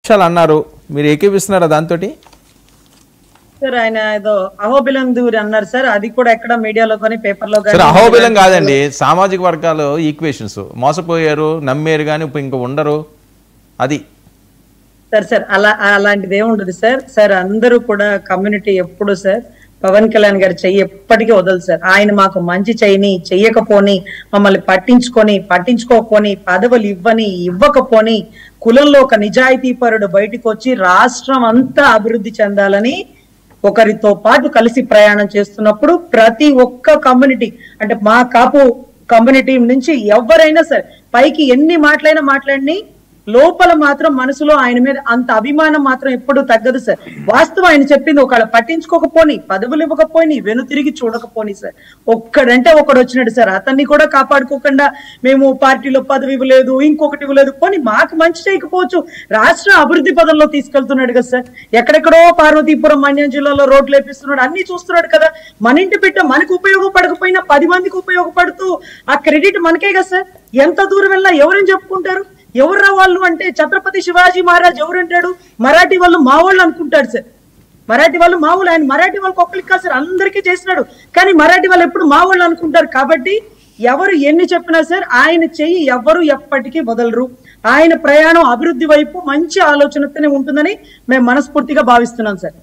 అంశాలు అన్నారు, మీరు ఏకీపిస్తున్నారా దాంతో? సార్ ఆయన ఏదో అహోబిలందూరి అన్నారు సార్, అది కూడా ఎక్కడ మీడియాలో కానీ పేపర్లో కానీ. అహోబిలం కాదండి, సామాజిక వర్గాలు ఈక్వేషన్స్, మోసపోయారు, నమ్మారు కానీ ఇప్పుడు ఇంకా ఉండరు అది. సార్ అలాంటిది ఏముండదు సార్. అందరూ కూడా కమ్యూనిటీ ఎప్పుడు సార్ పవన్ కళ్యాణ్ గారు చెయ్యి ఎప్పటికీ వదలదు సార్. ఆయన మాకు మంచి చెయ్యకపోని, మమ్మల్ని పట్టించుకోకపోని, పదవులు ఇవ్వకపోని, కులంలో ఒక నిజాయితీ పరుడు బయటకు వచ్చి రాష్ట్రం అంతా అభివృద్ధి చెందాలని ఒకరితో పాటు కలిసి ప్రయాణం చేస్తున్నప్పుడు ప్రతి ఒక్క కమ్యూనిటీ, అంటే మా కాపు కమ్యూనిటీ నుంచి ఎవరైనా సరే పైకి ఎన్ని మాట్లాడిని లోపల మాత్రం మనసులో ఆయన మీద అంత అభిమానం మాత్రం ఎప్పుడు తగ్గదు సార్. వాస్తవం ఆయన చెప్పింది, ఒకళ్ళు పట్టించుకోకపోని, పదవులు ఇవ్వకపోని, తిరిగి చూడకపోని సార్, ఒక్కడంటే ఒకడు వచ్చినాడు సార్. అతన్ని కూడా కాపాడుకోకుండా మేము పార్టీలో పదవి ఇవ్వలేదు, ఇంకొకటి ఇవ్వలేదు, పోనీ మాకు మంచి చేయకపోవచ్చు, రాష్ట్ర అభివృద్ధి పదంలో తీసుకెళ్తున్నాడు కదా సార్. ఎక్కడెక్కడో పార్వతీపురం, మన్యం జిల్లాలో రోడ్లు వేపిస్తున్నాడు, అన్ని చూస్తున్నాడు కదా. మన ఇంటి బిడ్డ మనకు ఉపయోగపడకపోయినా 10 మందికి ఉపయోగపడుతూ ఆ క్రెడిట్ మనకే కదా సార్. ఎంత దూరం వెళ్ళా ఎవరని చెప్పుకుంటారు? ఎవర్రా వాళ్ళు అంటే ఛత్రపతి శివాజీ మహారాజ్ ఎవరంటాడు? మరాఠీ వాళ్ళు మా వాళ్ళు అనుకుంటాడు సార్. మరాఠీ వాళ్ళు మా వాళ్ళు, ఆయన మరాఠీ వాళ్ళకి ఒక్కరికి కాదు సార్, అందరికీ చేసినాడు. కానీ మరాఠీ వాళ్ళు ఎప్పుడు మా వాళ్ళు అనుకుంటారు. కాబట్టి ఎవరు ఎన్ని చెప్పినా సార్ ఆయన చెయ్యి ఎవరు ఎప్పటికీ వదలరు. ఆయన ప్రయాణం అభివృద్ధి వైపు మంచి ఆలోచనతోనే ఉంటుందని మేము మనస్ఫూర్తిగా భావిస్తున్నాం సార్.